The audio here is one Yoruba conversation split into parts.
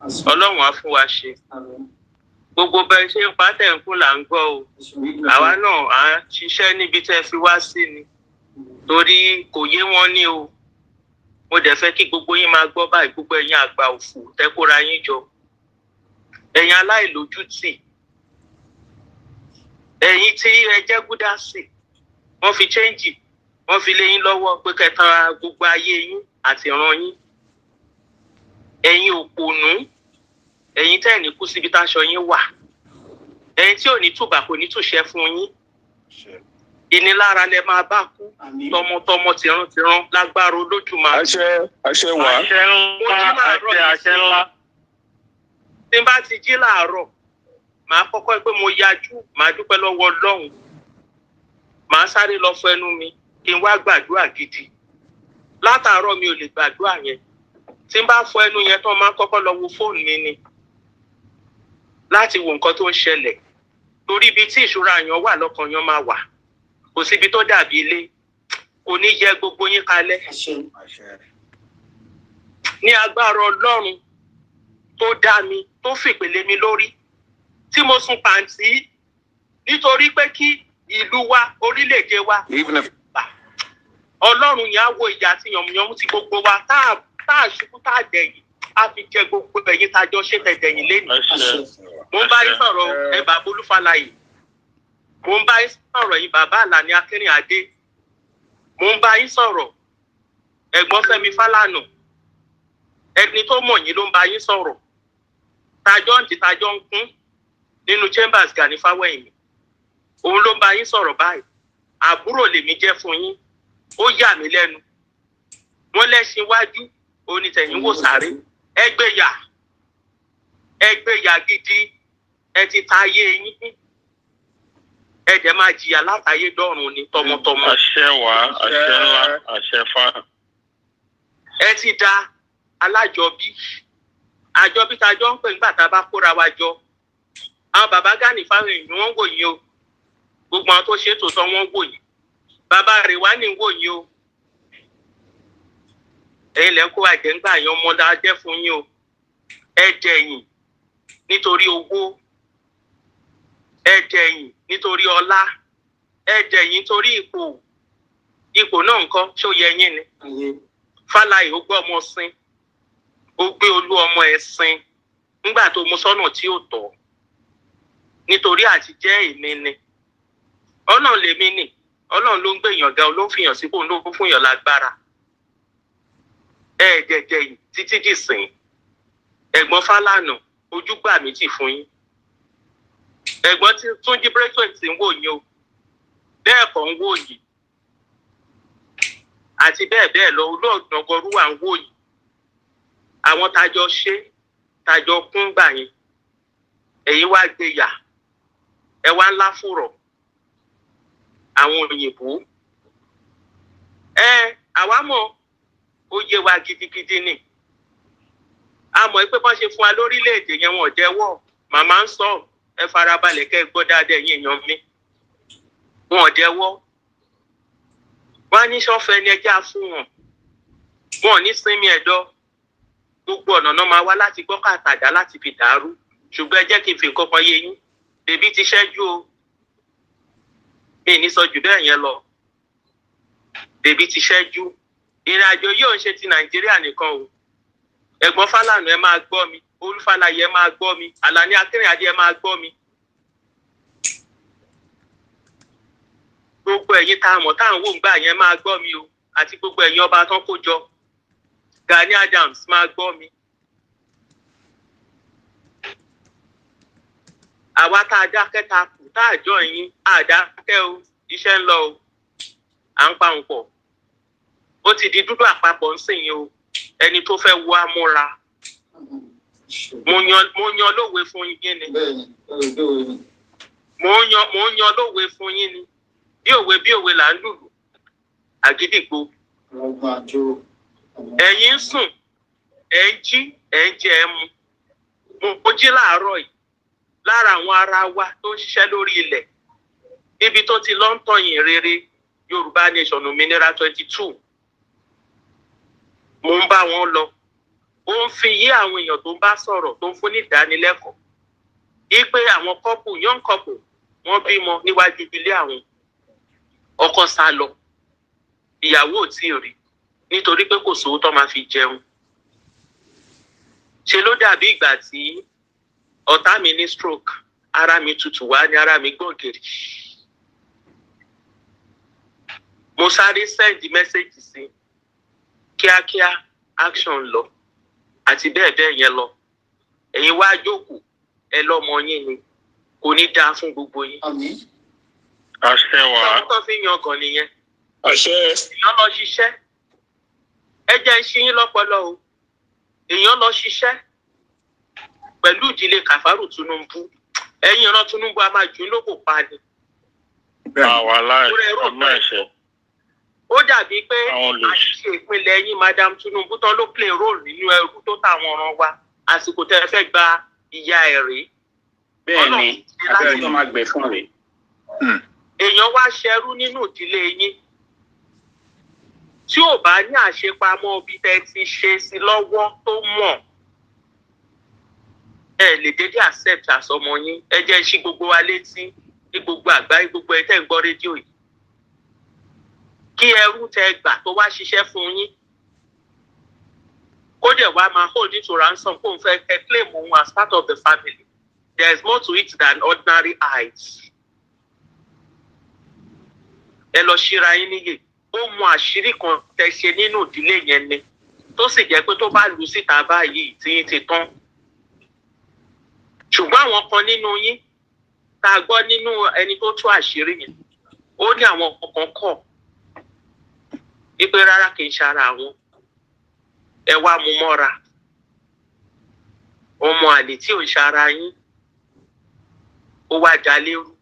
Ọlọ́run á fún wa ṣe. Gbogbo bẹ́ẹ̀ ṣe ń pàtẹ́ ń kún là ń gbọ́ o. Àwa náà à ń ṣiṣẹ́ níbi tẹ́ fi wá sí ni. Torí kò yé wọn ní o. Mo dẹ̀ fẹ́ kí gbogbo yín máa gbọ́ báyìí, gbogbo ẹ̀yin àgbà òfò tẹ́ kóra yín jọ. Ẹ̀yin aláìlójútì. Ẹ̀yin tí ẹ jẹ́ gúdásì. Wọ́n fi chẹ́ǹjì. Wọ́n fi lé yín lọ́wọ́ pé kẹta gbogbo ayé yín àti ìran yín. Ẹ̀yin òpònú. Ẹ̀yin tẹ́ ní kú síbi táṣọ yín wà. Ẹ̀yin tí ò ní tùbà kò ní tùṣẹ́ fún yín. Ìnilára lẹ máa bá kú. Tọmọtọmọ tìran lágbára Olódùmarè. Àṣẹ wà. Àṣẹ ńlá. Tí n bá ti jí láàárọ̀, màá kọ́kọ́ pé mo yajú, màá dúpẹ́ lọ́wọ́ Ọlọ́run. Màá sáré lọ fọ ẹnu mi kí n wá gbàdúrà gidi. Látàárọ̀ mi ò lè gbàdúrà yẹn. Tí n bá fọ ẹnu yẹn tán, máa kọ́kọ́ lọ wo fóònù mi ni. Láti wo nǹkan tó ń ṣẹlẹ̀. Torí ibi tí ìṣúra yẹn wà lọ́kàn yẹn máa wà. Kò síbi tó dàbí ilé. Kò ní yẹ gbogbo yín kalẹ̀. Ní agbára Ọlọ́run tó dá mi, tó fìpèlé mi lórí. Tí mo sun pàǹtí nítorí pé kí ìlú wa, orílẹ̀-èdè wa. Ọlọ́run yẹn á wo ìyà àti yànmùyànmú ti gbogbo wa tá a ṣubú tá a dẹ̀yìn. A fi jẹ gbogbo ẹ̀yin tájọ ṣe tẹ̀dẹ̀yìn lẹ́nu. Mo ń bá yín sọ̀rọ̀ bàbá Olúfàlàyé. Mo ń bá yín sọ̀rọ̀ yín bàbá Àlàní Akínrìnàdé. Mo ń bá yín sọ̀rọ̀ ẹ̀gbọ́n Fẹ́mi Fálànà. Ẹni tó mọ̀ yín ló ń bá yín sọ̀rọ̀. Tájọ́ ń kún nínú Chambers Gani Fáwẹ́yìn. Òun ló ń bá yín sọ̀rọ̀ báyìí. Àbúrò lèmi jẹ́ fún yín. Ó yà mí lẹ́nu. Wọ́n lẹ́ṣin wájú, onítẹ̀yìn wò sáré. Ẹgbẹ́yà gidi, ẹ ti ta ayé yín. Ẹ dẹ̀ máa jìyà látayé dọ́run ni tọmọtọmọ. Àṣẹ wà, àṣẹ ńlá, àṣẹ fà. Ẹ ti da alájọbí. Àjọbí tajọ́ ń pè nígbà tá a bá kóra wa jọ. Àwọn bàbá Gani Fáwẹ́yìn wọ́n ń wò yín o. Gbogbo àwọn tó ṣètò tán wọ́n ń wò yín. Bàbá rẹ̀ wá ní ń wò yín o. Ẹ̀yin lẹ́ kó àjẹ́ ń gbà yan ọmọdé ajẹ́ fún yín o. Ẹ dẹ̀yìn nítorí owó. Ẹ dẹ̀yìn nítorí ọlá. Ẹ dẹ̀yìn nítorí ipò. Ipò náà ńkọ́ ṣó yẹ yín ni. Fálàyé ó gbọ́ ọmọ sin. Ó gbé olú ọmọ ẹ̀ sin. Nígbà tó mú sọ́nà tí ò tọ́. Nítorí àti jẹ́ èmi ni. Ọlọ́run lèmi ni. Ọlọ́run ló ń gbé èèyàn ga, ló ń fìyàn sípò, ló ń fún èèyàn lágbára. Ẹ̀ẹ́dẹ̀dẹ̀ yìí títí dìsìn. Ẹ̀gbọ́n Fálànà ojú gbà mí tì fún yín. Ẹ̀gbọ́n tí Túnjí Braithwaite ń wò yín o. Bẹ́ẹ̀ kọ́ ń wò yín. Àti bẹ́ẹ̀ bẹ́ẹ̀ lọ, Olóògbọ̀ngọrúwà ń wò yín. Àwọn tájọ ṣe, tájọ kún gbà yín. Ẹ̀yin wá gbéyà. Ẹ wá ńlá fùrọ̀. Àwọn òyìnbó. Àwa mọ̀ ó yé wa gidigidi ni. A mọ̀ pé bọ́n ṣe fún wa lórílẹ̀-èdè yẹn wọ́n jẹ́wọ́. Màmá ń sọ ẹ farabalẹ̀ kẹ́ gbọ́ dáadáa ẹ̀yin èèyàn mi. Wọ́n jẹ́wọ́. Wọ́n á ní sọ́fẹ́ ni ẹjẹ́ á fún wọn. Wọ́n ò ní sinmi ẹ̀dọ́. Gbogbo ọ̀nà náà máa wá láti gbọ́ kàtàdá láti fi dàrú. Ṣùgbọ́n ẹ jẹ́ kí n fi nǹkan kan yé yín. Bèbí ti ṣẹ́jú o. Mi ní sọ jù bẹ́ẹ̀ yẹn lọ. Bèbí ti ṣẹ́jú. Ìrìnàjò yóò ń ṣe ti Nàìjíríà nìkan o. Ẹ̀gbọ́n Fálànà ẹ máa gbọ́ mi. Olúfàlàyé ẹ máa gbọ́ mi. Àlàní Akínrìnàdé ẹ máa gbọ́ mi. Gbogbo ẹ̀yin tá a mọ̀ tá à ń wò ń gbà yẹn máa gbọ́ mi o. Àti gbogbo ẹ̀yin ọba tán kó jọ. Gani Adams máa gbọ́ mi. Àwa tá a dákẹ́ ta kù tá a jọ yín àdákẹ́ o. Iṣẹ́ ń lọ o. À ń pa òun pọ̀. Ó ti di dúdú àpapọ̀ ń sìn yín o. Ẹni tó fẹ́ wọ amúra. Mo yan lówe fún yín ni. Mo yan lówe fún yín ni. Bí òwe là ń lùlù. Àgídìgbo. Ẹ̀yin ń sùn. Ẹ̀ ń jí. Ẹ̀ ń jẹ ẹ̀ mu. Mo jí láàárọ̀ yìí. Lára àwọn ará wa tó ń ṣiṣẹ́ lórí ilẹ̀. Ibi tó ti lọ ń tọ̀yìn rere Yorùbá Nation Òmìnira 22. Mo ń bá wọn lọ. ó ń fi yí àwọn èèyàn tó ń bá sọ̀rọ̀ tó ń fún ní ìdánilẹ́kọ̀ọ́ wípé àwọn couple young couple wọ́n bímọ níwájú ilé àwọn, ọkọ sá lọ, ìyàwó ò tíì rí nítorí pé kò sówó tó máa fi jẹun. Ṣe ló dàbí ìgbà tí ọ̀tá mi ní stroke, ara mi tutù wá ní ara mi gbọ̀gìrì. Mo sáré send message sí kíákíá, action lọ àti bẹ́ẹ̀ bẹ́ẹ̀ yẹn lọ. Ẹ̀yin wá jókòó, ẹ lọ́mọ yín ni, kò ní dáa fún gbogbo yín. Àṣẹ wà. Ọ̀hún tó fi yan ọkàn nìyẹn. Àṣẹ. Èèyàn lọ ṣiṣẹ́. Ẹ jẹ́ ń ṣí yín lọ́pọlọ o. Èèyàn lọ ṣiṣẹ́ pẹ̀lú ìdílé Kàfárù Tinubu. Ẹ̀yin ọ̀nà Tinubu a máa jù ú lóko pa ni. Àwa láì ọmọ ẹ̀ṣẹ̀. Ó dàbí pé àṣìṣe ìpínlẹ̀ yín Madam Tinubu tán ló play role nínú ẹrú tó táwọn ọ̀ràn wa. Àsìkò tẹ́ ẹ fẹ́ gba ìyá ẹ̀ rí. Bẹ́ẹ̀ni, abẹ́rẹ́ tó máa gbẹ fún rẹ̀. Èèyàn wá ṣẹrú nínú ìdílé yín. Tí ò bá ní àṣepamọ́ bí tẹ́ ti ṣe sí lọ́wọ́ tó mọ̀, ẹ lè dédé accept àsọmọ yín. Ẹ jẹ́ ṣí gbogbo wa létí ní gbogbo àgbáyé, gbogbo ẹ tẹ́ ń gbọ́ rédíò yìí. Kí ẹrú tẹ gbà tó wá ṣiṣẹ́ fún yín, kó dẹ̀ wá máa hold it to ransom kó n fẹ́ claim òun as part of the family. There is more to it than ordinary eyes. Ẹ lọ ṣíra yín níyè. Ó mọ àṣírí kan tẹ́ ṣe nínú ìdílé yẹn ni, tó sì jẹ́ pé tó bá lu síta báyìí tí yín ti tán. Ṣùgbọ́n àwọn kan nínú yín tá a gbọ́ nínú ẹni tó tú àṣírí yẹn, ó ní àwọn kankan kọ̀ wípé rárá kì í ṣara àwọn. Ẹ wá mú mọ́ra. Ọmọ àlè tí ò ń ṣara yín, ó wá dá lérú.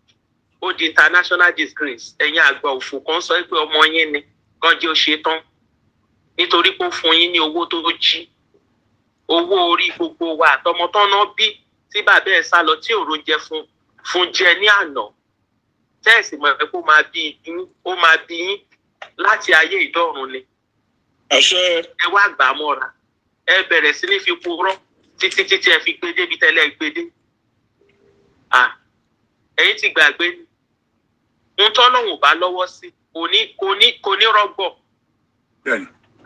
Ó di international disgrace. Ẹ̀yin àgbà òfò kan sọ pé ọmọ yín ni kán jẹ́ ó ṣe tán nítorí pé ó fún yín ní owó tó jí. Owó orí gbogbo wa àtọmọ tán náà bí tí bàbá ẹ̀ sá lọ tí òrò jẹ fún jẹ ní àná. Tẹ́ẹ̀sì mọ̀ pé ó máa bí yín láti ayé ìdọ́run ni. Àṣẹ. Ẹ wá gbà mọ́ra. Ẹ bẹ̀rẹ̀ sí ní fi purọ́ títí ẹ fi gbé débi tẹ́lẹ̀ gbé dé. Ẹ̀yin ti gbàgbé ni. Ń tọ́lọ́hùn bá lọ́wọ́ sí kò ní rọ́gbọ̀.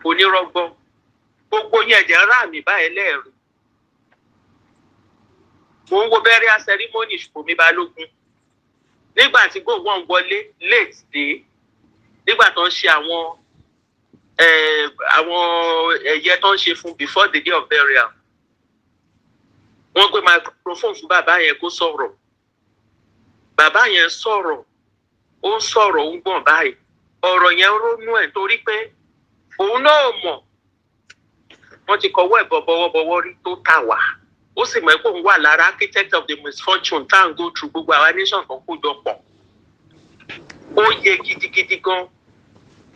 Kò ní rọ́gbọ̀. Gbogbo yẹn ẹ̀jẹ̀ rà mí báyìí lẹ́ẹ̀rí. Mo ń wo burial ceremony Ṣùpọ̀mí Balógun. Nígbà tí gbogbo wọn wọlé late dé, nígbà tó ń ṣe àwọn ẹ̀yẹ tó ń ṣe fún before the day of burial, wọ́n gbé microphone fún bàbá yẹn kó sọ̀rọ̀. Bàbá yẹn sọ̀rọ̀, ó ń sọ̀rọ̀, ó ń gbọ̀n báyìí. Ọ̀rọ̀ yẹn ronú ẹ̀ torí pé òun náà mọ̀. Wọ́n ti kọwọ́ ẹ̀ bọ̀wọ̀bọ̀wọ̀ rí tó tà wá. Ó sì mọ̀ pé òun wà lára architect of the misfortune tá à ń go through gbogbo àwa nation kan kó jọ pọ̀. Ó yẹ gidigidi gan.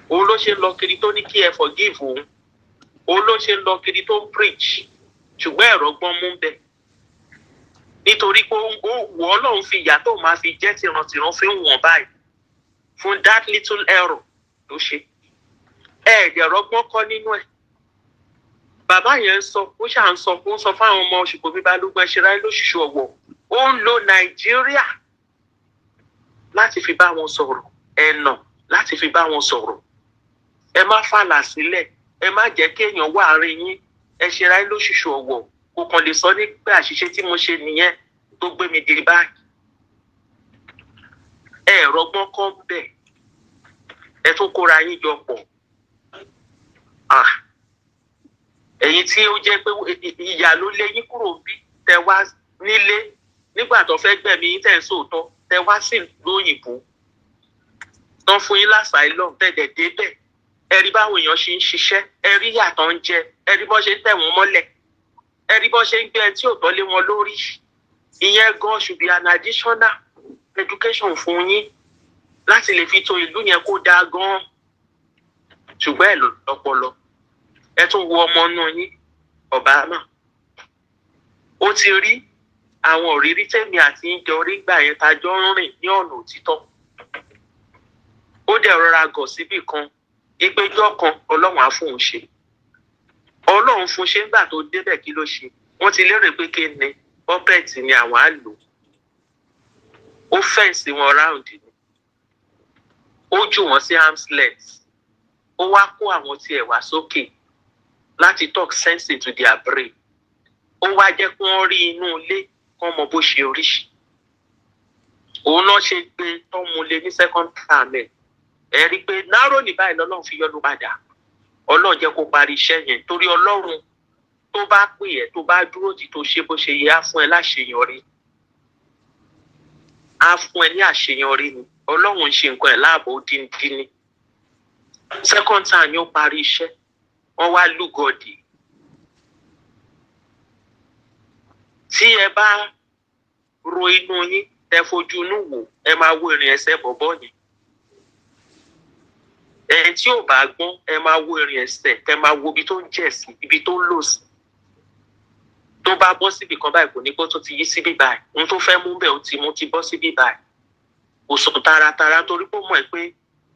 Òun ló ṣe ń lọ kiri tó ní kí ẹ forgive òun. Òun ló ṣe ń lọ kiri tó ń preach. Ṣùgbọ́n ẹ̀rọ gbọ́n mú bẹ́ẹ̀. Nítorí pé wọ́n Ọlọ́run fi ìyà tó máa fi jẹ́ tìrantìran fi ń wọ̀n báyìí fún that little error ló ṣe. Ẹ̀ẹ́dẹ̀rọ̀gbọ́n kọ́ nínú ẹ̀. Bàbá yẹn ó ṣà ń sọ fáwọn ọmọ Ṣùpọ̀mí Balógun ṣe ráyé lóṣìṣú ọ̀wọ̀. Ó ń lo Nàìjíríà láti fi bá wọn sọ̀rọ̀, ẹ̀nà láti fi bá wọn sọ̀rọ̀. Ẹ má fàlà sílẹ̀, ẹ má jẹ́ kí èèyàn wà àárín yín. Ẹ ṣe ráyé lóṣìṣú ọ̀wọ̀. Kò kàn lè sọ ní pé àṣìṣe tí mo ṣe nìyẹn tó gbé mi dé báyìí. Ẹ rọgbọ́n kọ́ bẹ̀. Ẹ tún kóra yín jọ pọ̀. Ẹ̀yin tí ó jẹ́ pé ìyà ló lé yín kúrò bí tẹ wá nílé nígbà tó fẹ́ gbẹ̀mí yín tẹ̀ ń sòótọ́ tẹ wá sí lóyìnbó. Tán fún yín lásàílọ̀ tẹ̀dẹ̀ débẹ̀. Ẹ rí báwọn èèyàn ṣe ń ṣiṣẹ́. Ẹ rí yàtọ̀ ń jẹ. Ẹ rí bọ́ ṣe ń tẹ̀ wọ́n mọ́lẹ̀. Ẹ rí bọ́ ṣe ń gbé ẹ tí ò tọ́ lé wọn lórí. Ìyẹn gan should be an additional education fún yín láti lè fi to ìlú yẹn kó dáa gan. Ṣùgbọ́n ẹ lọ́pọlọ. Ẹ tún wo ọmọ inú yín, Obama. Ó ti rí àwọn òrírí tèmi àti ìjọ rí gbà yẹn tajọ ń rìn ní ọ̀nà òtítọ́. Ó dẹ̀ rọra gọ̀ síbì kan, ìpéjọ́ kan Ọlọ́run á fún un ṣe. Ọlọ́run fún ṣe ńgbà tó débẹ̀ kí ló ṣe? Wọ́n ti lérò pé kí ni puppet ni àwọn á lò. Ó fẹ́ǹsì wọn round ni. Ó jù wọ́n sí arm's length. Ó wá kó àwọn tiẹ̀ wá sókè láti talk sense into their brain. Ó wá jẹ́ kí wọ́n rí inú ilé kán mọ bó ṣe rí. Òun náà ṣe pé tó mú lé ní second term ẹ̀. Ẹ rí i pé náró ní báyìí lọ́lọ́run fi yọ́nú padà. Ọlọ́run jẹ́ kó parí iṣẹ́ yẹn torí Ọlọ́run tó bá pè ẹ́ tó bá dúró tì tó ṣe bó ṣe yẹ á fún ẹ láṣeyọrí. Á fún ẹ ní àṣeyọrí ni. Ọlọ́run ń ṣe nǹkan ẹ̀ láàbò díndín ní. Second time ni ó parí iṣẹ́. Wọ́n wá lúgọ̀dì. Tí ẹ bá ro inú yín, tẹ fojú inú wò, ẹ máa wo ìrìn ẹsẹ̀ bọ̀bọ́ yẹn. Ẹni tí ò bá gbọ́n, ẹ máa wo ìrìn ẹsẹ̀, kẹ máa wo ibi tó ń jẹ̀ sí, ibi tó ń lò sí. Tó bá bọ́ síbi kan báyìí kò ní kó tó ti yí síbí báyìí. Ohun tó fẹ́ mú bẹ́ẹ̀ ó ti mú ti bọ́ síbí báyìí. Kò sọ taratara torí pé ó mọ̀ pé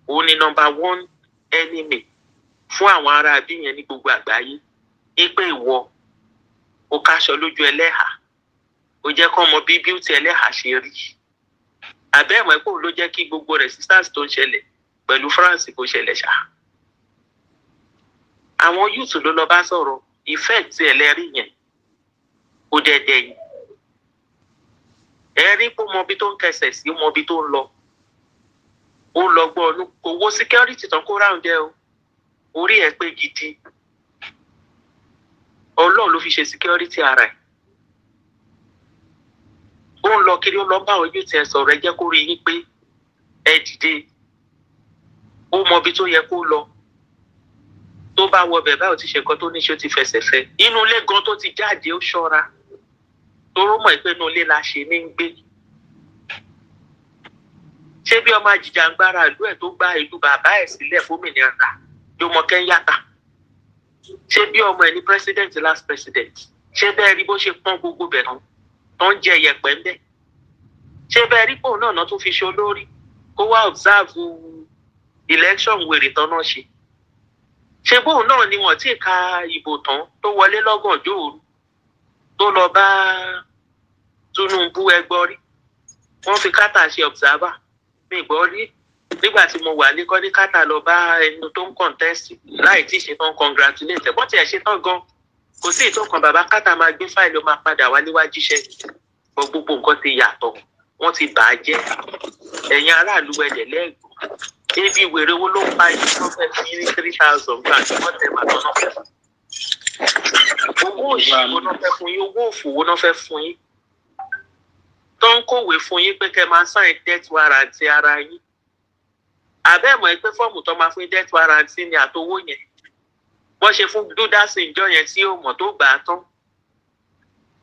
òun ni number one enemy fún àwọn ará bí yẹn ní gbogbo àgbáyé. Ipe ìwọ ó káṣọ lójú ẹlẹ́hà. Ó jẹ́ kó mọ bí beauty ẹlẹ́hà ṣe rí. Àbẹ́ẹ̀mọ̀ pé òun ló jẹ́ kí gbogbo resistance tó ń ṣẹlẹ̀ pẹ̀lú France kò ṣẹlẹ̀ ṣá. Àwọn youth ló lọ bá sọ̀rọ̀ effect ẹlẹ́rìí yẹn. Ó dẹ̀dẹ̀ yìí. Ẹ rí pé mọ bí tó ń kẹsẹ̀ sí, mọ bí tó ń lọ. Ó lọ gbọ́ ọdún kò wo security tán kó round ẹ o. Orí ẹ pé gidi. Ọlọ́run ló fi ṣe security ara ẹ̀. Ó ń lọ kiri ó lọ bá àwọn youth ẹ sọ̀rọ̀ ẹ jẹ́ kó rí yín pé ẹ dìde. Ó mọ bí tó yẹ kó lọ. Tó bá wọ bẹ̀ báyìí ó ti ṣe nǹkan tó ní ṣe ó ti fẹsẹ̀ fẹ́. Inú ilé gan tó ti jáde ó ṣọ́ra. Toró mọ̀ pé inú ilé la ṣe ní ń gbé. Ṣé bí ọmọ àjìjàngbara ìlú ẹ̀ tó gba ìlú bàbá ẹ̀ sílẹ̀ fómìnira yóò mọ Kẹ́ńyàtà? Ṣé bí ọmọ ẹ̀ ní president last president? Ṣé bẹ́ẹ̀ rí bó ṣe pọ́n gbogbo bẹ̀ náà tó ń jẹ yẹ̀pẹ̀ ń bẹ̀? Ṣé bẹ́ẹ̀ rí pòun náà tó fi ṣe olórí kó wá observe election wèrè tán náà ṣe? Ṣé bóun náà ni wọ́n ti ka ìbò tán tó wọlé lọ́gànjọ́ òru tó lọ bá Tinubu ẹgbọ́ rí? Wọ́n fi kátà ṣe observer. Mi gbọ́ rí nígbà tí mo wà ní kọ́ ní kátà lọ bá ẹni tó ń contest láì tí ì ṣe tán congratulate. Wọ́n ti ẹ̀ ṣe tán gan. Kò sí ìtọ́kàn bàbá kátà máa gbé fáìlì ó máa padà wá níwájú iṣẹ́. Gbogbo nǹkan ti yàtọ̀. Wọ́n ti bà á jẹ́. Ẹ̀yin aráàlú ẹ̀dẹ̀ lẹ́gbọ̀n. Ebi wèrè wo ló pa ibi tó fẹ́ fi ní 3,000 gbà tí wọ́n tẹ̀ màtọ́ náà fẹ́. Owó òṣìwò náà fẹ́ fún yín, owó òfòwò náà fẹ́ fún yín. Tó ń kọ̀wé fún yín pé kẹ́ máa sign death warrant ara yín. Àbẹ́ẹ̀mọ̀ pé fọ́ọ̀mù tó máa fún death warrant ni àtowó yẹn. Wọ́n ṣe fún Dúdásì ìjọ yẹn tí ó mọ̀ tó gbà á tán.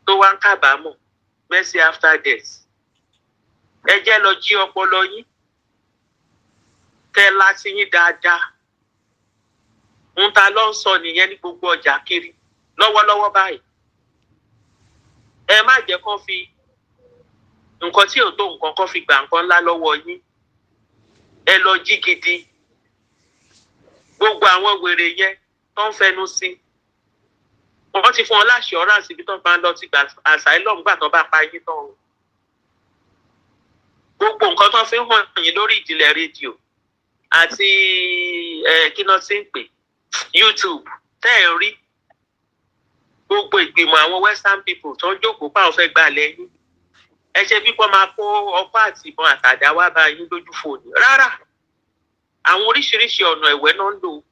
Tó wá ń kábàámọ̀ mercy after death. Ẹ jẹ́ lọ jí ọpọlọ yín. Kẹ́ láti yín dáadáa. Ń ta ló ń sọ nìyẹn ní gbogbo ọjà kiri lọ́wọ́lọ́wọ́ báyìí. Ẹ má jẹ́ kán fi nǹkan tí ò tó nǹkan kan fi gbà nǹkan ńlá lọ́wọ́ yín. Ẹ lọ jí gidi. Gbogbo àwọn wèrè yẹn tó ń fẹnu sí. Wọ́n ti fún wọn láṣọ́ránsì ibi tó máa ń lọ ti gbà asylum gbà tó bá pa yín tán. Gbogbo nǹkan tó fi ń hàn yín lórí ìjìnlẹ̀ rédíò àti kí náà ti ń pè YouTube tẹ́ ẹ̀ rí. Gbogbo ìgbìmọ̀ àwọn Western people tó ń jókòó pa àwọn fẹ́ gbà lẹ́yìn. Ẹ ṣe bí wọ́n máa kó ọkọ́ àti ìbọn àtàdá wá bá yín lójú fòní. Rárá, àwọn oríṣiríṣi ọ̀nà ẹ̀wẹ́ náà ń lò.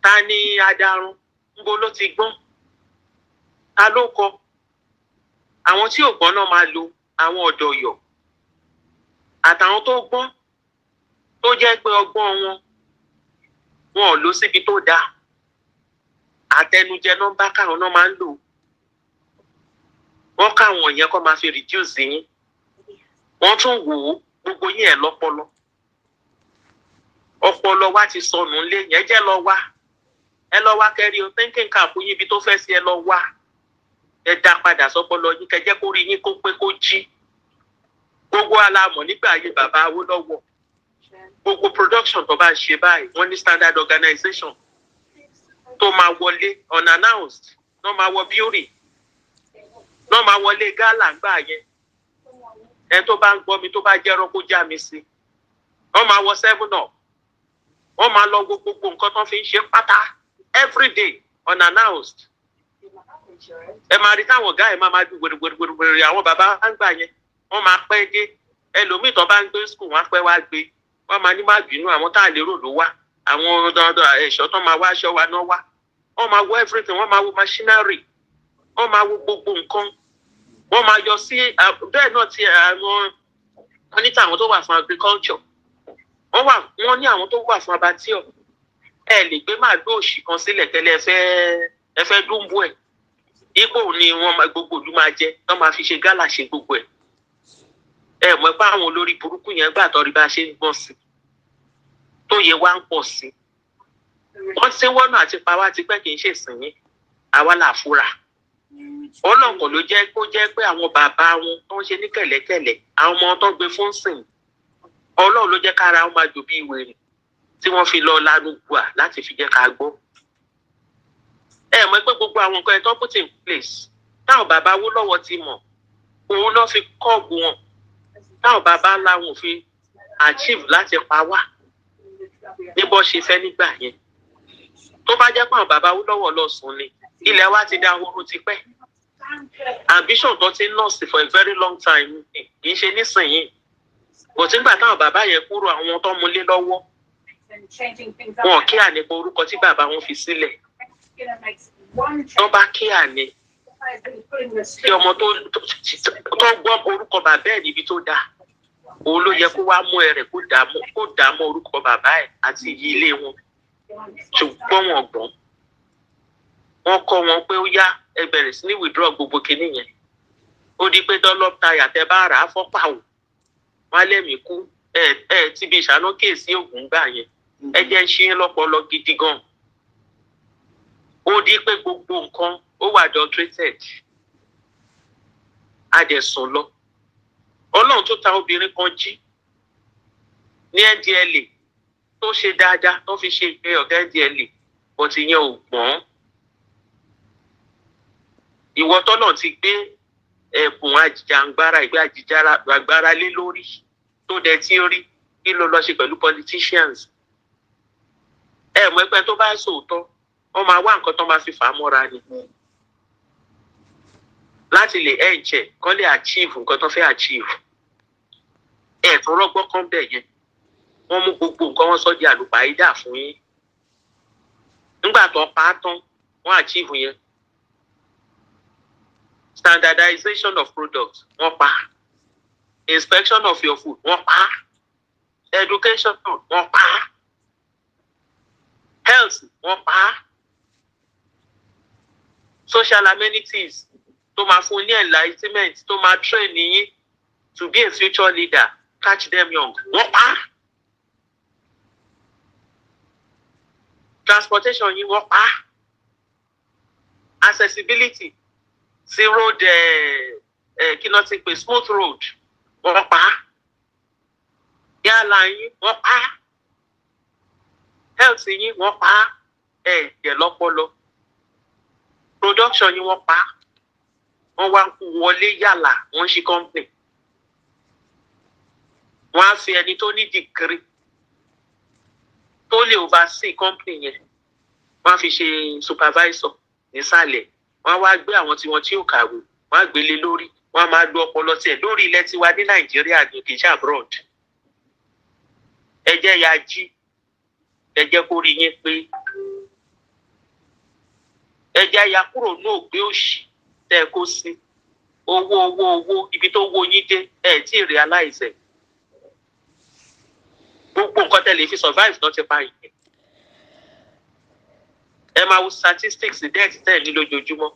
Ta ni adarun? Níbo ló ti gbọ́n? Ta ló kọ? Àwọn tí ò gbọ́n náà máa lo àwọn ọ̀dọ̀yọ̀. Àtàwọn tó gbọ́n tó jẹ́ pé ọgbọ́n wọn ò lọ síbi tó dáa. Àtẹnujẹ náà bá káwọn náà máa ń lò. Wọ́n káwọn yẹn kó máa fi reduce yín. Wọ́n tún wò ó gbogbo yín ẹ̀ lọ́pọlọ. Ọpọlọ wa ti sọnù lé yẹn jẹ́ lọ wá. Ẹ lọ wá kẹ́rí o thinking cap yín ibi tó fẹ́ sí ẹ lọ wá. Ẹ dá padà sọpọlọ yín kẹ́ jẹ́ kó rí yín kó pé kó jí. Gbogbo alámọ̀ nígbà ayé bàbá Awólọ́wọ̀. Gbogbo production tó bá ṣe báyìí wọ́n ní standard organization. tó máa wọlé unannounced no máa wọ beauty no máa wọlé gala ńgbà yẹn ẹ tó bá ń gbọ́ mi tó bá jẹ́rọ kó já mi sí wọ́n máa wọ 7 up wọ́n máa lọ gbogbo nǹkan tó fi ń ṣe pátá everyday unannounced ẹ máa rí táwọn ọ̀gá ẹ̀ máa dùn gbèrègbèrè àwọn bàbá ń gbà yẹn wọ́n máa pẹ́ dé ẹlòmíì tó bá ń gbé school wọ́n á pẹ́ wá gbé wọ́n máa ní má bínú àwọn tá à lérò ló wá àwọn dandan ẹ̀ṣọ́ tó máa wá aṣọ wa náà wá wọ́n máa wo everything wọ́n máa wo machinery wọ́n máa wo gbogbo nǹkan wọ́n máa yọ sí bẹ́ẹ̀ náà ti àwọn wọ́n ní tàwọn tó wà fún agriculture wọ́n ní àwọn tó wà fún abattoir ẹ lè gbé màálù òṣì kan sílẹ̀ tẹ́lẹ̀ ẹ fẹ́ dúnbú ẹ̀ ipò ni wọ́n gbogbo ìlú máa jẹ wọ́n máa fi ṣe gálà ṣe gbogbo ẹ̀ ẹ mọ̀ pé àwọn olórí burúkú yẹn gbà tọ́rí bá ṣe ń gbọ́n sí tó yẹ wá ń pọ̀ sí wọ́n ti wọ́nà àti pa wá ti pẹ́ kì í ṣe sìn yín àwa là fúra ọlọ́nkọ̀ ló jẹ́ kó jẹ́ pé àwọn bàbá wọn tó ń ṣe ní kẹ̀lẹ́kẹ̀lẹ́ àwọn ọmọ tó gbé fún sìn ọlọ́run ló jẹ́ kára wọn máa jò bí wèrè tí wọ́n fi lọ lárúgbà láti fi jẹ́ ká gbọ́ ẹ mọ̀ pé gbogbo àwọn nǹkan ẹ̀ tó put in place táwọn bàbá wó lọ́wọ́ ti mọ̀ òun náà fi kọ́ọ̀bù wọn táwọn bàbá ńlá wọn fi achieve láti pa wá ní bó ṣe fẹ́ nígbà yẹn tó bá jẹ́ pé àwọn bàbá wó lọ́wọ́ lọ sùn ni ilẹ̀ wa ti dá ahoro ti pẹ́ ambition tó ti nọ́ọ̀sì for a very long time kì í ṣe nísìnyìí bó ti ń gbà táwọn bàbá yẹn kúrò àwọn tó múlé lọ́wọ́ wọn kí ànípa orúkọ tí bàbá wọn fi sílẹ̀ tó bá kí àní tí ọmọ tó gbọ́ orúkọ bàbá ẹ̀ níbi tó dáa òun ló yẹ kó wá mú ẹrẹ̀ kó dà mọ́ orúkọ bàbá ẹ̀ àti iyì ilé wọn ṣùgbọ́n wọn gbọ́n wọ́n kọ́ wọn pé ó yá ẹ bẹ̀rẹ̀ sí ní withdraw gbogbo kinní yẹn ó di pé dọ́lọ́p táyà tẹ bá rà á fọ́pà ò wọ́n á lẹ́mìí kú tí bí ìṣáná kéèsì ògùn gbà yẹn ẹ jẹ́ ń ṣe lọ́pọlọ gidi gan ó di pé gbogbo nǹkan ó wà adulterated adẹ̀sùn lọ ọlọ́run tó ta obìnrin kan jí ní ndla tó ṣe dáadáa tó fi ṣe ìgbé ọ̀gá ndla bọ́tí yẹn ò gbọ́n ìwọ tọ́nà ti gbé ẹ̀bùn àjàǹgbara ìgbé àjìjàgbara lé lórí tó dẹ̀ tí ó rí kí ló lọ ṣe pẹ̀lú politicians ẹ mọ̀ ẹgbẹ́ tó bá sòótọ́ wọ́n máa wá nǹkan tó máa fi fà á mọ́ra ni láti lè ẹ̀ǹjẹ̀ kán lè achieve nǹkan tó fẹ́ achieve ẹ̀tún rọ́gbọ́n kan bẹ̀ yẹn wọ́n mú gbogbo nǹkan wọn sọ di àlùpàídà fún yín nígbà tó pa á tán wọ́n achieve yẹn standardization of products wọ́n pa inspection of your food wọ́n pa education wọ́n pa health wọ́n pa social amenities tó máa fún ní enlightenment tó máa train yín to be a future leader catch them young wọ́n pa transportation yín wọ́n pa accessibility sí road kí ló ti pè smooth road wọ́n pa yálà yín wọ́n pa health yín wọ́n pa ẹ̀jẹ̀ lọ́pọlọ production yín wọ́n pa wọ́n wá wọlé yàlà wọ́n ṣí company wọ́n á fi ẹni tó ní degree tó lè oversee company yẹn wọ́n á fi ṣe supervisor nísàlẹ̀ wọ́n á wá gbé àwọn tí wọ́n tí ò kàwé wọ́n á gbélé lórí wọ́n á máa lo ọpọlọ tiẹ̀ lórí ilẹ̀ tiwa ní nàìjíríà ní kì í ṣe abroad ẹ jẹ́ ya jí ẹ jẹ́ kó rí yín pé ẹ jẹ́ ya kúrò ní ògbé òṣì tẹ́ ẹ kó sí owó ibi tó wó yín dé ẹ tí ì realize ẹ gbogbo nǹkan tẹ́ lè fi survive náà ti pa yìí ẹ máa wo statistics death tẹ́ ẹ ní lójoojúmọ́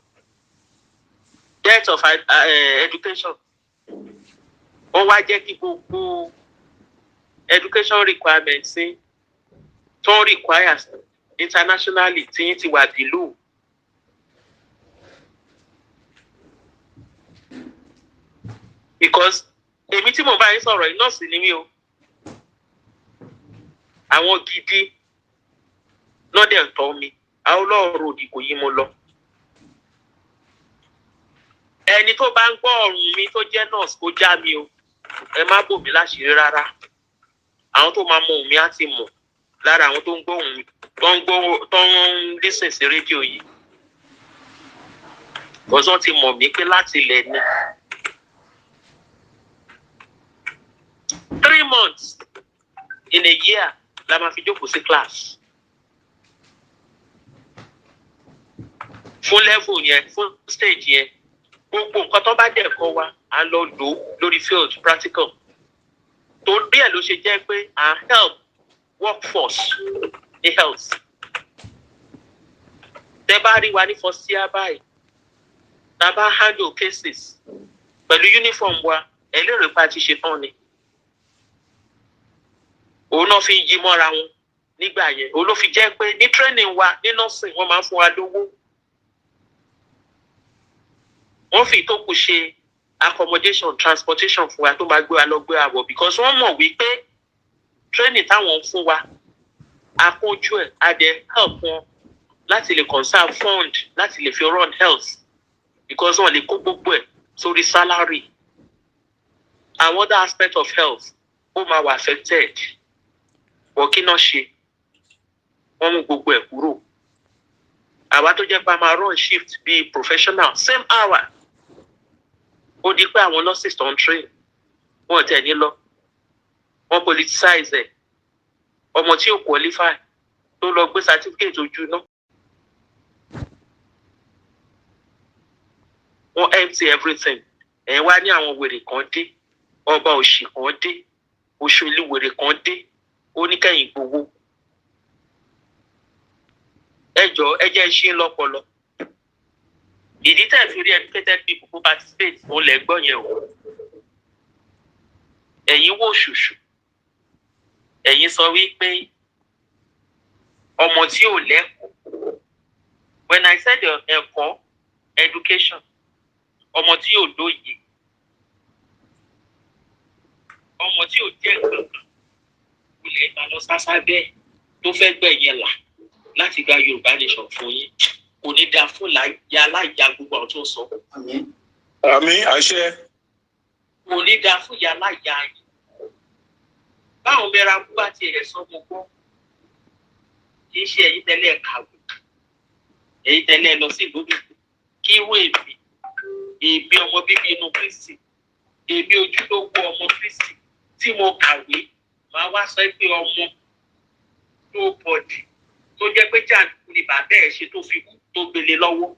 death of education wọ́n wá jẹ́ kí gbogbo education requirements tó requires internationally tí yín ti wà below. Because èmi tí mo bá yín sọ̀rọ̀ yìí nọ́ọ̀sì ni mí o àwọn gidi lọ́dẹ̀ tọ́ mi Àolọ́run òdì kò yí mo lọ. Ẹni tó bá ń gbọ́ ọ̀run mi tó jẹ́ nurse kó já mi o. Ẹ má bò mí láṣìírí rárá. Àwọn tó máa mọ ohùn mi á ti mọ̀ lára àwọn tó ń gbọ́ ohùn mi, tó ń listen sí rédíò yìí. Ọ̀sán ti mọ̀ mí pé láti ilẹ̀ ni. 3 months in a year la máa fi jókòó sí class. Fún level yẹn, fún stage yẹn, gbogbo nǹkan tó bá dẹ̀ kọ́ wa, à ń lọ lò lórí field practical. Torí ẹ̀ ló ṣe jẹ́ pé à ń help workforce ní health. Tẹ́ bá rí wa ní first year báyìí, tá bá handle cases pẹ̀lú uniform wa, ẹ lérò pé a ti ṣe tán ni. Òun náà fi ń yí mọ́ra wọn nígbà yẹn. Òun ló fi jẹ́ pé ní training wa ní nursing wọ́n máa ń fún wa lówó. Wọ́n fi ìtókù ṣe accommodation, transportation fún wa tó máa gbé wa lọ gbé wa bọ̀ because wọ́n mọ̀ wípé training táwọn ń fún wa, àkójú ẹ̀ á dẹ̀ help wọn láti lè conserve fund láti lè fi run health because wọ́n lè kó gbogbo ẹ̀ sórí salary. Àwọn other aspect of health ó máa wà affected. Wọ́n kí náà ṣe, wọ́n mú gbogbo ẹ̀ kúrò. Àwa tó jẹ́ pé a máa run shift bíi professional same hour. Ó di pé àwọn nurses tó ń train wọ́n tẹ̀ ní lọ. Wọ́n politicize ẹ̀. Ọmọ tí ò qualify tó lọ gbé certificate ojú náà. Wọ́n empty everything. Ẹ̀ wá ní àwọn wèrè kan dé, ọba òṣì kan dé, òṣèlú wèrè kan dé, oníkẹ́yìn gbowó. Ẹ jọ̀ọ́ ẹ jẹ́ ṣí lọ́pọlọ. Ìdí tẹ̀ fi rí educated people who participate òun lẹ̀ gbọ́ yẹn o. Ẹ̀yin wò ṣùṣù. Ẹ̀yin sọ wípé ọmọ tí ò lẹ́kọ̀ọ́. When I said ẹ̀kọ́, education, ọmọ tí ò lóye, ọmọ tí ò jẹ́ kankan, kò lè gbà lọ sásá bẹ́ẹ̀ tó fẹ́ gbẹ̀yẹ̀ là láti gba Yorùbá nation fún yín. Kò ní dáa fún aláìya gbogbo àwọn tó sọ. Àmín àṣẹ. Kò ní dáa fún aláìya yìí. Báwọn mẹ́ra kú bá tiẹ̀ sọ mo gbọ́. Kì í ṣe ẹ̀yin tẹ́lẹ̀ kàwé. Ẹ̀yin tẹ́lẹ̀ lọ sí ìlú òyìnbó. Kí irú èmi ọmọ bíbí inú Kristi, èmi ojúlówó ọmọ Kristi tí mo kàwé, máa wá sọ pé ọmọ nobody tó jẹ́ pé jàǹdùkú ni bàbá ẹ̀ ṣe tó fi kú tó gbélé lọ́wọ́.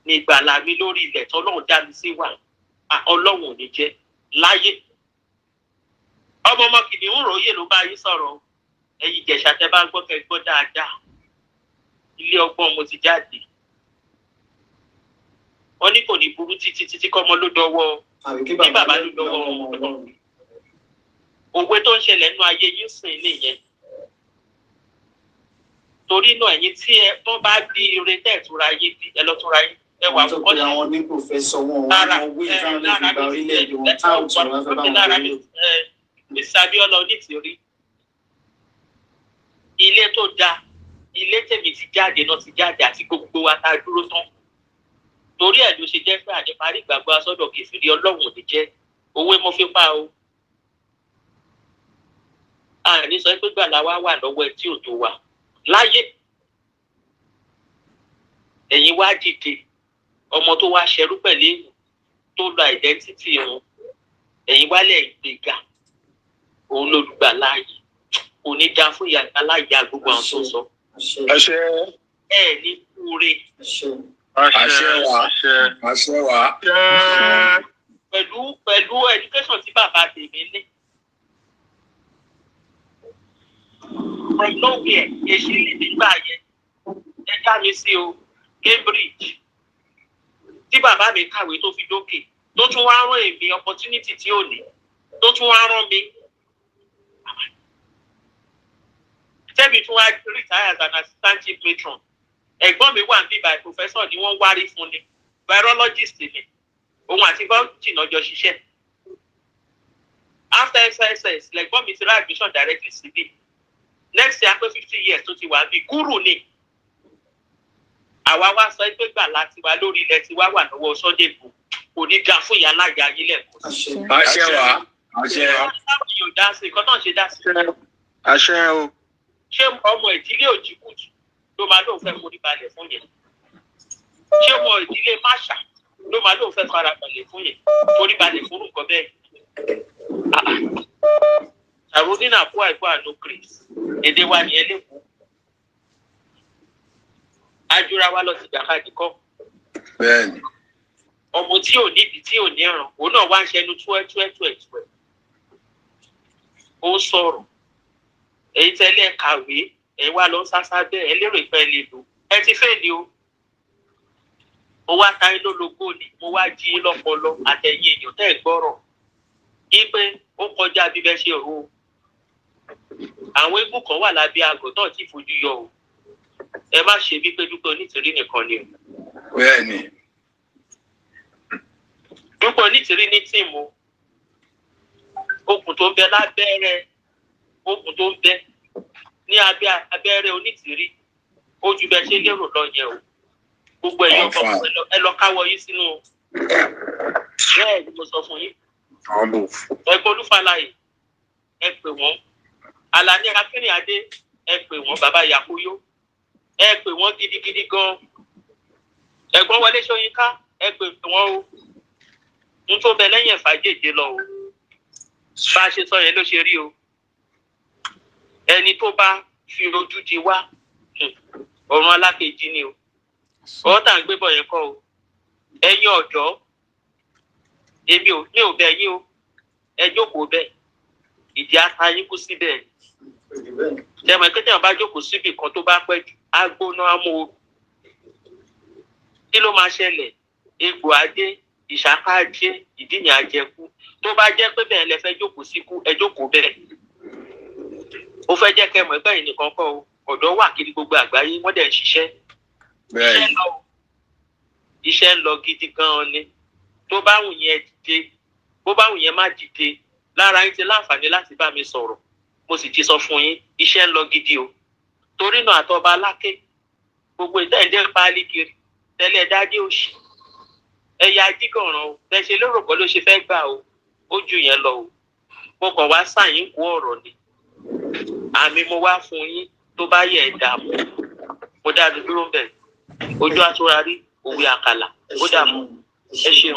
Ní ìgbàlà mi lórí ilẹ̀ tọ́lọ́run dá mi sí wà. Ọlọ́run ò ní jẹ́ láyé. Ọmọ kìnìún ròyè ló bá yín sọ̀rọ̀. Ẹ̀yin Ìjẹ̀ṣà tẹ́ bá gbọ́ kẹ́ gbọ́ dáadáa. Ilé ọgbọ́n mo ti jáde. Wọ́n ní kò ní burú títí kọ́mọ ló dọwọ́. Kí bàbá ló dọwọ́ ọmọ. Òwe tó ń ṣẹlẹ̀ nínú ayé yín sìn nìyẹn. Torí náà ẹ̀yin tí wọ́n bá di ire tẹ́ ìtura yé bí ẹ lọ túra yín. Ẹ wà fún ọ̀dọ̀ àwọn ní pòfẹ́sọ̀ wọn wọ́n wé ìtàn lẹ́gbẹ̀ẹ́ gba orílẹ̀-èdè wọn táwọn tí wọ́n fẹ́ bá wọn lórí. Mr. Abiola onítìrí. Ilé tó dáa, ilé tèmi ti jáde náà ti jáde àti gbogbo wa ta dúró tán. Torí ẹ̀ ló ṣe jẹ́ pé àdéparí ìgbàgbọ́ asọ́dọ̀ kèfìrí Ọlọ́run ò ní jẹ́. Owó mo fi pa o. Àní sọ pé gbàlà wa wà lọ́wọ́ ẹ tí ò tó wa. Láyé. Ẹ̀yin wá dìde. Ọmọ tó wá ṣẹrú pẹ̀lú èèyàn tó lo identity wọn. Ẹ̀yin wálẹ̀ ìgbéga. Òun lolùgbà láàyè. Kò ní dá fún aláìya gbogbo àwọn tó sọ. Àṣẹ. Ẹ ní kúre. Àṣẹ wà. Pẹ̀lú education tí bàbá tèmi ní. From nowhere, èsì lè nígbà yẹn. Ẹ já mi sí o, Cambridge. Tí bàbá mi kàwé tó fi dókè, tó tún wá rán èmi opportunity tí ò ní, tó tún wá rán mi. Tẹ́mi tún wá retire as an assistant chief matron. Ẹ̀gbọ́n mi wà níbí by professor ni wọ́n wárí fún ni. Virologist ni. Òun àti Bọ́ǹtì náà jọ ṣiṣẹ́. After SSS, lẹ́gbọ́n mi ti rá admission directly síbí. Next year, after 50 years, tó ti wà bí gúrù ni. àwa wá sọ pé gbà láti wá lórí ilẹ̀ tí wá wà lọ́wọ́ Sunday Igboho kò ní dá fún ìyá alága ayé lẹ́kọ̀ọ́. àṣẹ wà àṣẹ. yóò dá sí nǹkan náà ṣe dá sí. àṣẹ o. ṣé ọmọ ìdílé Òjìkùtù ló máa lóun fẹ́ forí balẹ̀ fún yẹn? ṣé ọmọ ìdílé Máṣà ló máa lóun fẹ́ fara balẹ̀ fún yẹn forí balẹ̀ fún nǹkan bẹ́ẹ̀? àròdínà àpò àìpọ̀ àná Chris èdè wa ni ẹlẹ́kọ̀ọ́ ajura wa lọ sí jàkadì kọ́. bẹ́ẹ̀ni. ọmọ tí ò níbi tí ò ní ẹ̀ràn òun náà wá ń ṣẹnu túẹ́túẹ́túẹ́ ó sọ̀rọ̀ èyí tẹ́lẹ̀ kàwé ẹ̀ wá lọ sásá bẹ́ẹ̀ ẹ lérò ìfẹ́ lè lò ẹ ti fẹ́ ni o. mo wá ta iná lógó ni mo wá jí lọ́pọlọ àtẹ̀yìn èèyàn tẹ́ ẹ̀ gbọ́rọ̀ ipe ó kọjá bíbẹ́ ṣe rò ó. àwọn eégún kan wà lábẹ́ àgọ́ náà tí fojú yọ o. ẹ má ṣe bí pé Dúpẹ́ Onítìrí nìkan ni o. bẹ́ẹ̀ni. Dúpẹ́ Onítìrí ní tíìmù okùn tó ń bẹ lábẹ́rẹ́ okùn tó ń bẹ ní abẹ́rẹ́ Onítìrí ó ju bẹ ṣe lérò lọ yẹn o. gbogbo ẹ̀yọ́ kan ẹ lọ káwọ́ yín sínú bẹ́ẹ̀ ni mo sọ fún yín. ẹgbẹ́ Olúfaláyè ẹ pè wọ́n Àlàní Akínrìnádé ẹ pè wọ́n bàbá Yakuyo ẹ pè wọ́n gidigidi gan. ẹ̀gbọ́n Wọlé Ṣóyínká ẹ pè wọ́n o. n tó bẹ lẹ́yìn ẹ̀fà jèjì lọ o. bá a ṣe sọ yẹn ló ṣe rí o. ẹni tó bá fi ojú di wá ọ̀run alákejì ni o. ọ̀tá ń gbé bọ̀ yẹn kọ́ o. ẹ̀yin ọ̀dọ́ èmi ò bẹ̀ yín o. ẹ jókòó bẹ́ẹ̀ ìdí ata yín kú síbẹ̀. jẹ́mọ̀ ẹ̀kẹ́tẹ̀ wọn bá jókòó síbì kan tó bá pẹ́ jù á gbóná á mú o. kí ló máa ṣẹlẹ̀? egbò ajé ìṣàká ajé ìdíyàn ajẹkú. tó bá jẹ́ pé bẹ́ẹ̀ lẹ fẹ́ jókòó síkú ẹ jókòó bẹ́ẹ̀. ó fẹ́ jẹ́ kẹ́ mọ̀ ẹgbẹ́ yìí nìkan kọ́ o. ọ̀dọ́ wà kiri gbogbo àgbáyé wọ́n dẹ̀ ń ṣiṣẹ́. iṣẹ́ ń lọ gidi gan-an ni. tó bá wù yẹn dìde bó bá wù yẹn má dìde lára yín ti láǹfààní láti bá mi sọ̀rọ̀ mo sì ti sọ fún yín iṣẹ́ ń lọ gidi o. torí náà àtọba aláké gbogbo ìtẹ́ǹdẹ́ páálí kiri tẹ́lẹ̀ dájú òṣì ẹ̀yà ajígànràn o bẹ́ẹ̀ ṣe lérò kọ́ ló ṣe fẹ́ gbà o ó ju yẹn lọ o. mo kàn wá sàyín kú ọ̀rọ̀ ni àmì mo wá fún yín tó bá yẹ ẹ̀ dààmú mo dá dúró ń bẹ̀ ojú àtúrárí òwe àkàlà ó dààmú ẹ ṣeun.